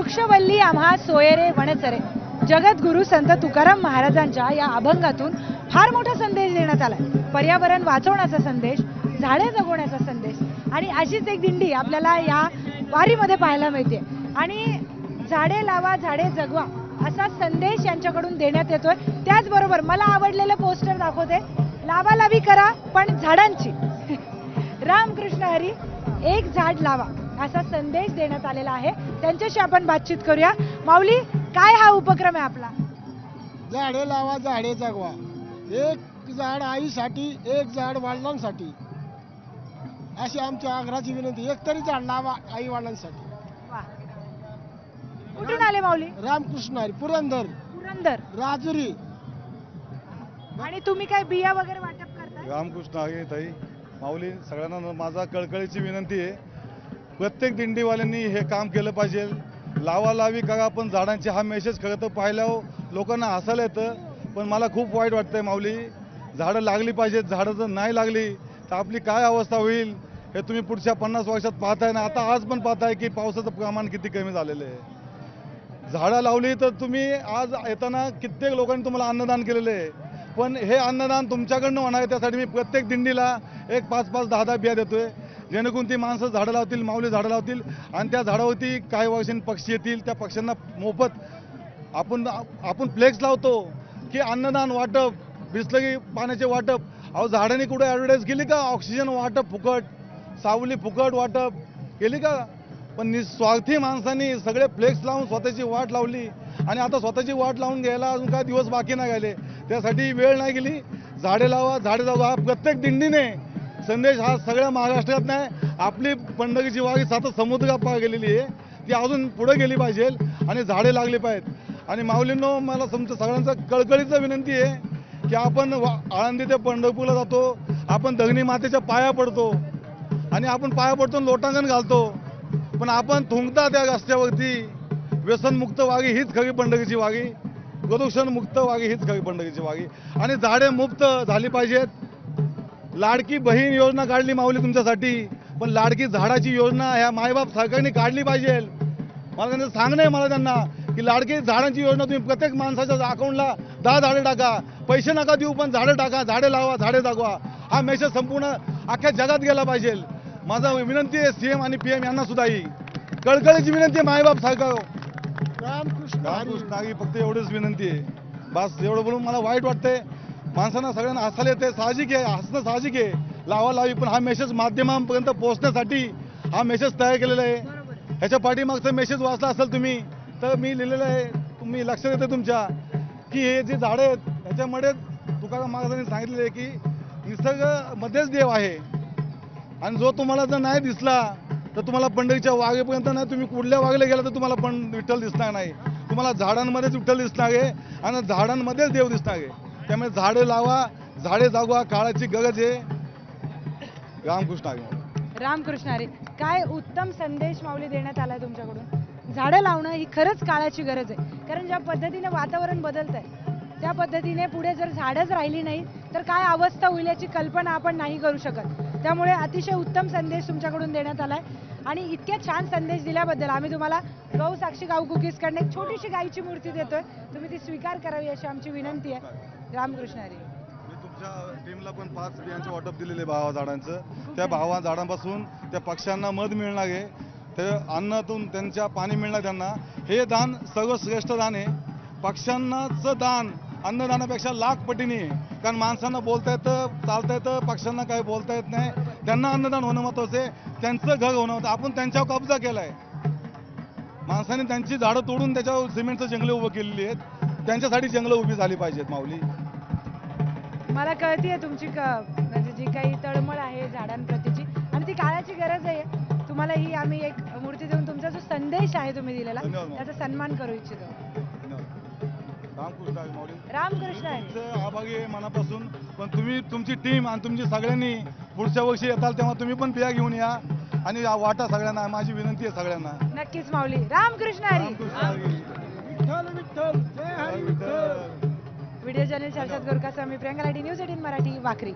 वृक्षवल्ली आम्हा सोयरे वनचरे जगद्गुरु संत तुकाराम महाराजांच्या या अभंगातून फार मोठा संदेश देण्यात आलाय. पर्यावरण वाचवण्याचा संदेश, झाडे जगवण्याचा संदेश आणि अशीच एक दिंडी आपल्याला या वारीमध्ये पाहायला मिळते. आणि झाडे लावा झाडे जगवा असा संदेश यांच्याकडून देण्यात येतोय. त्याचबरोबर मला आवडलेलं पोस्टर दाखवते, लावालावी करा पण झाडांची. रामकृष्ण हरी, एक झाड लावा असा संदेश देण्यात आलेला आहे. त्यांच्याशी आपण बातचीत करूया. माऊली, काय हा उपक्रम आहे आपला? झाडे लावा झाडे जगवा, एक झाड आईसाठी एक झाड वडिलांसाठी अशी आमची आग्रहाची विनंती. एक तरी झाड लावा आई वडिलांसाठी. वा. कुठून आले माऊली? रामकृष्ण हरी, पुरंदर राजुरी. आणि तुम्ही काय बिया वगैरे वाटप करता? रामकृष्ण हरी ताई. माऊली, सगळ्यांना माझा कळकळीची विनंती आहे, प्रत्येक दिंडीवाल्यांनी हे काम केलं पाहिजे. लावा लावी करा पण झाडांची हा मेसेज खरं तर पाहिल्यावर लोकांना हसायला येतं, पण मला खूप वाईट वाटतंय माऊली. झाडं लागली पाहिजेत, झाडं जर नाही लागली तर आपली काय अवस्था होईल हे तुम्ही पुढच्या 50 वर्षात पाहताय ना. आता आज पण पाहताय की पावसाचं प्रमाण किती कमी झालेलं आहे. झाडं लावली तर तुम्ही आज येताना कित्येक लोकांनी तुम्हाला अन्नदान केलेलं आहे, पण हे अन्नदान तुमच्याकडनं होणार आहे. त्यासाठी मी प्रत्येक दिंडीला एक 5-5, 10-10 बिया देतोय, जेणेकरून ती माणसं झाडं लावतील, माऊली झाडं लावतील आणि त्या झाडावरती काही वर्षांनी पक्षी येतील. त्या पक्ष्यांना मोफत आपण फ्लेक्स लावतो की अन्नदान वाटप, बिसलरी पाण्याचे वाटप. अहो, झाडांनी कुठे ॲडव्हर्टाईज केली का? ऑक्सिजन वाटप फुकट, सावली फुकट वाटप केली का? पण निस्वार्थी माणसांनी सगळे फ्लेक्स लावून स्वतःची वाट लावली आणि आता स्वतःची वाट लावून घ्यायला अजून काय दिवस बाकी नाही राहिले. त्यासाठी वेळ नाही गेली. झाडे लावा झाडे जगवा हा प्रत्येक दिंडीने संदेश हा सगळ्या महाराष्ट्रात नाही. आपली पंढरीची वारी सात समुद्रात पार गेलेली आहे, ती अजून पुढे गेली पाहिजे आणि झाडे लागली पाहिजेत. आणि माऊलींनो, मला तुमचं सगळ्यांचं कळकळीचं विनंती आहे की आपण आळंदी ते पंढरपूरला जातो, आपण दगनी मातेच्या पाया पडतो आणि आपण पाया पडतो लोटांगण घालतो, पण आपण थुंकता त्या रस्त्यावरती. व्यसनमुक्त वारी हीच खरी पंढरीची वारी, प्रदूषण मुक्त वारी हीच खरी पंढरीची वारी. आणि झाडे मुक्त झाली पाहिजेत. लाडकी बहीण योजना काढली माऊली तुमच्यासाठी, पण लाडकी झाडाची योजना ह्या मायबाप सरकारने काढली पाहिजे. मला त्यांचं सांगणं आहे, मला त्यांना की लाडकी झाडांची योजना तुम्ही प्रत्येक माणसाच्या अकाउंटला 10 झाडे टाका. पैसे नका देऊ पण झाडे टाका, झाडे लावा झाडे जगवा हा मेसेज संपूर्ण अख्ख्या जगात गेला पाहिजे. माझा विनंती आहे सीएम आणि पीएम यांना सुद्धा ही कळकळीची विनंती आहे. मायबाप सरकार रामकृष्ण हरी, फक्त एवढंच विनंती आहे. बस एवढं बोलून मला वाईट वाटतंय. माणसांना सगळ्यांना हसायला येते, साहजिक आहे, हसणं साहजिक आहे. लावा लावी, पण हा मेसेज माध्यमांपर्यंत पोहोचण्यासाठी हा मेसेज तयार केलेला आहे. ह्याच्या पाठीमागचा मेसेज वाचला असेल तुम्ही तर मी लिहिलेलं आहे, तुम्ही लक्षात येते तुमच्या की हे जे झाडं आहेत ह्याच्यामध्ये तुकाराम महाराजांनी सांगितलेलं आहे की निसर्ग मध्येच देव आहे आणि जो तुम्हाला जर नाही दिसला तर तुम्हाला पंढरीच्या वागेपर्यंत नाही, तुम्ही कुठल्या वागेला गेला तर तुम्हाला पण विठ्ठल दिसणार नाही. तुम्हाला झाडांमध्येच विठ्ठल दिसणार आहे आणि झाडांमध्येच देव दिसणार आहे. त्यामुळे झाडे लावा झाडे जागवा, काळाची गरज आहे. रामकृष्ण हरी. रामकृष्ण हरी. काय उत्तम संदेश माऊली देण्यात आलाय तुमच्याकडून. झाडं लावणं ही खरंच काळाची गरज आहे, कारण ज्या पद्धतीने वातावरण बदलत आहे त्या पद्धतीने पुढे जर झाडच राहिली नाही तर काय अवस्था होईल याची कल्पना आपण नाही करू शकत. त्यामुळे अतिशय उत्तम संदेश तुमच्याकडून देण्यात आलाय आणि इतक्या छान संदेश दिल्याबद्दल आम्ही तुम्हाला गौ साक्षी गाव कुकीजकडनं एक छोटीशी गायीची मूर्ती देतोय, तुम्ही ती स्वीकार करावी अशी आमची विनंती आहे. रामकृष्ण हरी. मी तुमच्या टीमला पण 5 बियांचे वाटप दिलेले भावा झाडांचं. त्या भावा झाडांपासून त्या पक्ष्यांना मध मिळणार आहे, ते अन्नातून त्यांच्या पाणी मिळणार त्यांना. हे दान सर्वश्रेष्ठ दान आहे. पक्ष्यांनाचं दान अन्नदानापेक्षा लाख पटीने आहे, कारण माणसांना बोलता येतं, चालता येतं, पक्ष्यांना काही बोलता येत नाही. त्यांना अन्नदान होणं महत्वाचं आहे, त्यांचं घर होणं महत्वाचं. आपण त्यांच्यावर कब्जा केलाय. माणसाने त्यांची झाडं तोडून त्याच्यावर सिमेंटचं जंगलं उभं केलेली आहेत. त्यांच्यासाठी जंगलं उभी झाली पाहिजेत माऊली. मला कळतीये तुमची म्हणजे जी काही तळमळ आहे झाडांप्रतीची आणि ती काळाची गरज आहे. तुम्हाला ही आम्ही एक मूर्ती देऊन तुमचा जो संदेश आहे तुम्ही दिलेला त्याचा सन्मान करू इच्छितो. रामकृष्ण हरी माऊली. रामकृष्ण हरी. तुमचं आभारी आहे मनापासून. पण तुम्ही तुमची टीम आणि तुमची सगळ्यांनी पुढच्या वर्षी येताल तेव्हा तुम्ही पण बिया घेऊन या आणि वाटा सगळ्यांना. माझी विनंती आहे सगळ्यांना. नक्कीच माऊली. रामकृष्ण हरी. विठ्ठल विठ्ठल जय हरी विठ्ठल. व्हिडिओ जर्नलिस्ट हर्षद गोरकासह मी प्रियंका लाठी, न्यूज 18 मराठी, वाखरी.